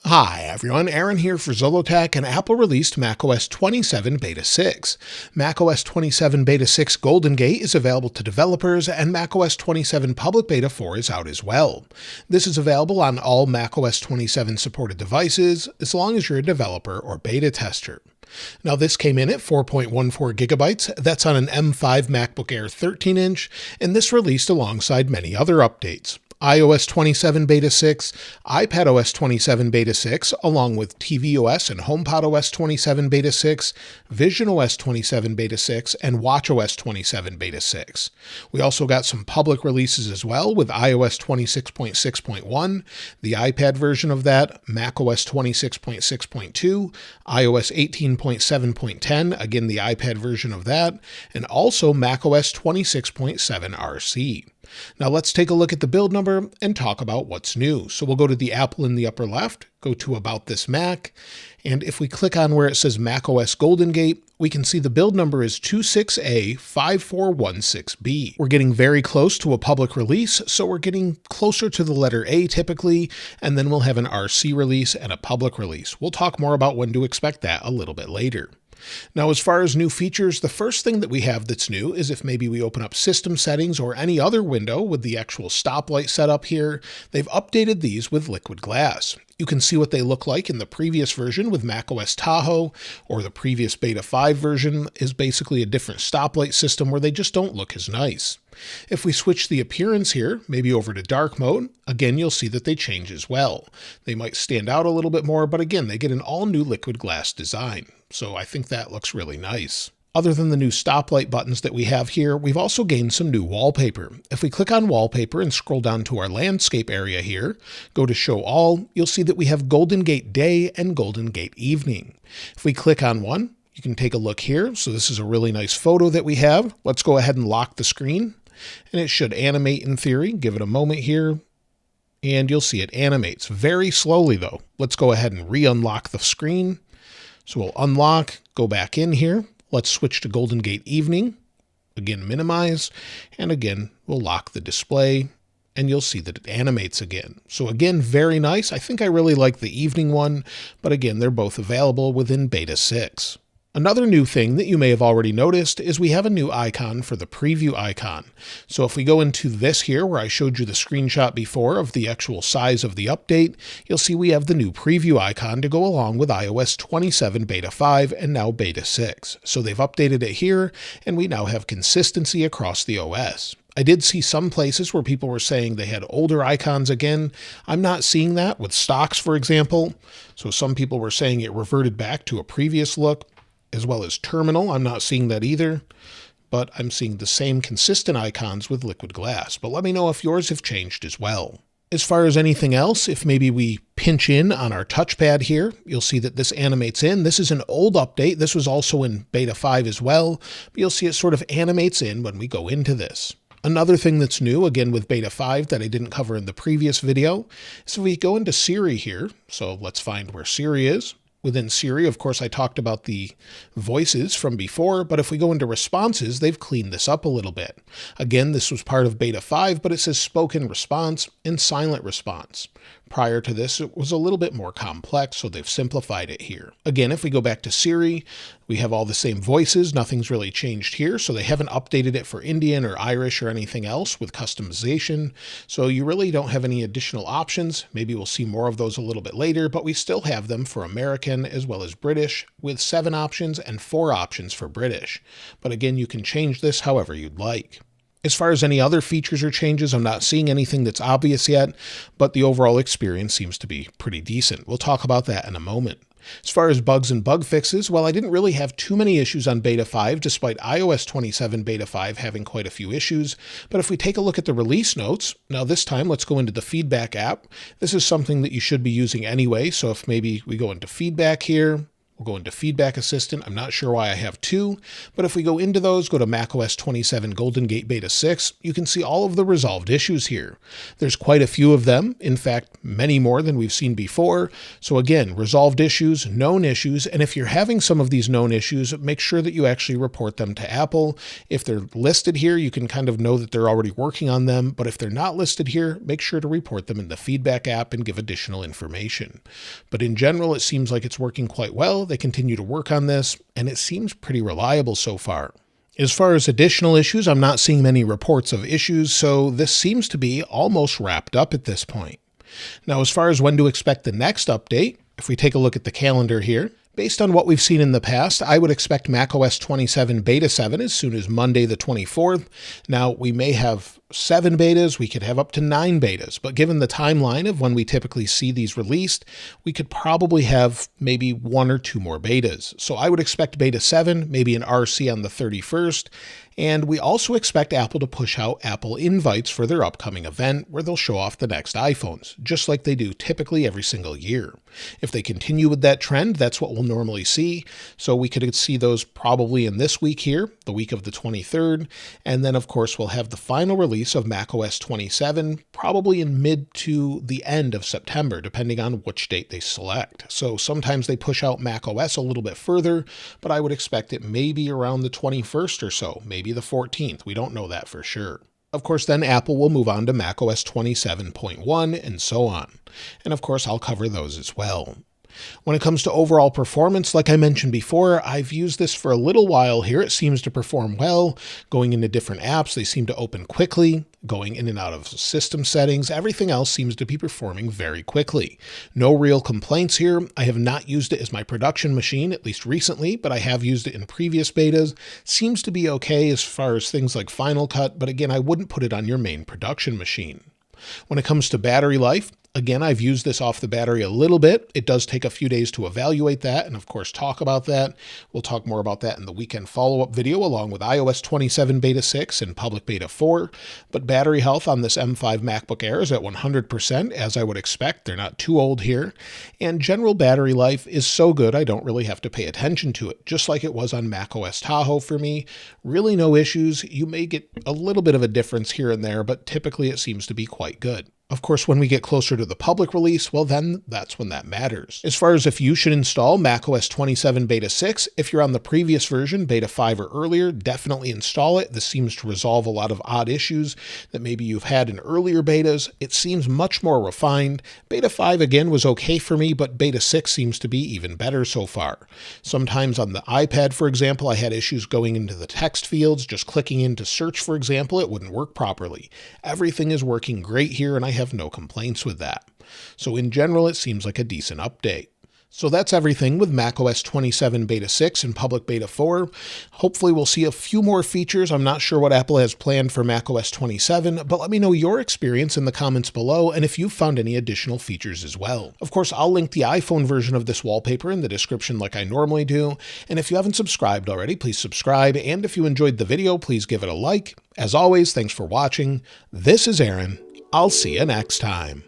Hi everyone, Aaron here for Zollotech, and Apple released macOS 27 Beta 6. macOS 27 Beta 6 Golden Gate is available to developers, and macOS 27 Public Beta 4 is out as well. This is available on all macOS 27 supported devices, as long as you're a developer or beta tester. Now this came in at 4.14 gigabytes, that's on an M5 MacBook Air 13-inch, and this released alongside many other updates. iOS 27 Beta 6, iPadOS 27 Beta 6, along with tvOS and HomePodOS 27 Beta 6, visionOS 27 Beta 6, and watchOS 27 Beta 6. We also got some public releases as well, with iOS 26.6.1, the iPad version of that, macOS 26.6.2, iOS 18.7.10, again the iPad version of that, and also macOS 26.7 RC. Now let's take a look at the build number and talk about what's new. So we'll go to the Apple in the upper left, go to About This Mac, and if we click on where it says macOS Golden Gate, we can see the build number is 26A5416B. We're getting very close to a public release, so we're getting closer to the letter A typically, and then we'll have an RC release and a public release. We'll talk more about when to expect that a little bit later. Now, as far as new features, the first thing that we have that's new is if maybe we open up system settings or any other window with the actual stoplight setup here, they've updated these with liquid glass. You can see what they look like in the previous version with macOS Tahoe, or the previous Beta 5 version is basically a different stoplight system where they just don't look as nice. If we switch the appearance here, maybe over to dark mode, again you'll see that they change as well. They might stand out a little bit more, but again they get an all-new liquid glass design. So I think that looks really nice. Other than the new stoplight buttons that we have here, we've also gained some new wallpaper. If we click on wallpaper and scroll down to our landscape area here, go to show all, you'll see that we have Golden Gate Day and Golden Gate Evening. If we click on one, you can take a look here. So this is a really nice photo that we have. Let's go ahead and lock the screen, and it should animate in theory. Give it a moment here, and you'll see it animates very slowly though. Let's go ahead and re-unlock the screen. So we'll unlock, go back in here. Let's switch to Golden Gate Evening. Again, minimize, and again, we'll lock the display, and you'll see that it animates again. So again, very nice. I think I really like the evening one, but again, they're both available within Beta 6. Another new thing that you may have already noticed is we have a new icon for the preview icon. So if we go into this here where I showed you the screenshot before of the actual size of the update, you'll see we have the new preview icon to go along with iOS 27 Beta 5 and now Beta 6. So they've updated it here, and we now have consistency across the OS. I did see some places where people were saying they had older icons again. I'm not seeing that with stocks, for example. So some people were saying it reverted back to a previous look. As well as terminal, I'm not seeing that either, but I'm seeing the same consistent icons with liquid glass. But let me know if yours have changed as well. As far as anything else, if maybe we pinch in on our touchpad here, you'll see that this animates in. This is an old update. This was also in Beta 5 as well, but you'll see it sort of animates in when we go into this. Another thing that's new, again with Beta 5 that I didn't cover in the previous video, is if we go into Siri here. So let's find where Siri is. Within Siri, of course, I talked about the voices from before, but if we go into responses, they've cleaned this up a little bit. Again, this was part of Beta 5, but it says spoken response and silent response. Prior to this, it was a little bit more complex, so they've simplified it here. Again, if we go back to Siri, we have all the same voices. Nothing's really changed here, so they haven't updated it for Indian or Irish or anything else with customization. So you really don't have any additional options. Maybe we'll see more of those a little bit later, but we still have them for American as well as British, with 7 options and 4 options for British. But again, you can change this however you'd like. As far as any other features or changes, I'm not seeing anything that's obvious yet, but the overall experience seems to be pretty decent. We'll talk about that in a moment. As far as bugs and bug fixes, well, I didn't really have too many issues on Beta 5, despite iOS 27 Beta 5 having quite a few issues. But if we take a look at the release notes, now this time let's go into the Feedback app. This is something that you should be using anyway, so if maybe we go into Feedback here, We'll go into Feedback Assistant. I'm not sure why I have two, but if we go into those, go to macOS 27 Golden Gate Beta 6, you can see all of the resolved issues here. There's quite a few of them, in fact, many more than we've seen before. So again, resolved issues, known issues, and if you're having some of these known issues, make sure that you actually report them to Apple. If they're listed here, you can kind of know that they're already working on them, but if they're not listed here, make sure to report them in the Feedback app and give additional information. But in general, it seems like it's working quite well. They continue to work on this, and it seems pretty reliable so far. As far as additional issues, I'm not seeing many reports of issues, so this seems to be almost wrapped up at this point. Now, as far as when to expect the next update, if we take a look at the calendar here, based on what we've seen in the past, I would expect macOS 27 Beta 7 as soon as Monday the 24th. Now, we may have 7 betas, we could have up to 9 betas, but given the timeline of when we typically see these released, we could probably have maybe 1 or 2 more betas. So I would expect Beta 7, maybe an RC on the 31st, and we also expect Apple to push out Apple invites for their upcoming event where they'll show off the next iPhones, just like they do typically every single year. If they continue with that trend, that's what we'll normally see. So we could see those probably in this week here, the week of the 23rd. And then, of course, we'll have the final release of macOS 27, probably in mid to the end of September, depending on which date they select. So sometimes they push out macOS a little bit further, but I would expect it maybe around the 21st or so, maybe the 14th. We don't know that for sure. Of course, then Apple will move on to macOS 27.1 and so on. And of course, I'll cover those as well. When it comes to overall performance, like I mentioned before, I've used this for a little while here. It seems to perform well. Going into different apps, they seem to open quickly. Going in and out of system settings, everything else seems to be performing very quickly. No real complaints here. I have not used it as my production machine, at least recently, but I have used it in previous betas. Seems to be okay as far as things like Final Cut, but again, I wouldn't put it on your main production machine. When it comes to battery life, again, I've used this off the battery a little bit. It does take a few days to evaluate that and, of course, talk about that. We'll talk more about that in the weekend follow-up video along with iOS 27 Beta 6 and Public Beta 4. But battery health on this M5 MacBook Air is at 100%, as I would expect. They're not too old here. And general battery life is so good I don't really have to pay attention to it, just like it was on macOS Tahoe for me. Really no issues. You may get a little bit of a difference here and there, but typically it seems to be quite good. Of course, when we get closer to the public release, well then, that's when that matters. As far as if you should install macOS 27 Beta 6, if you're on the previous version, Beta 5 or earlier, definitely install it. This seems to resolve a lot of odd issues that maybe you've had in earlier betas. It seems much more refined. Beta 5, again, was okay for me, but Beta 6 seems to be even better so far. Sometimes on the iPad, for example, I had issues going into the text fields, just clicking into search, for example, it wouldn't work properly. Everything is working great here, and I have no complaints with that. So in general, it seems like a decent update. So that's everything with macOS 27 Beta 6 and Public Beta 4. Hopefully we'll see a few more features. I'm not sure what Apple has planned for macOS 27, but let me know your experience in the comments below and if you've found any additional features as well. Of course, I'll link the iPhone version of this wallpaper in the description like I normally do. And if you haven't subscribed already, please subscribe. And if you enjoyed the video, please give it a like. As always, thanks for watching. This is Aaron. I'll see you next time.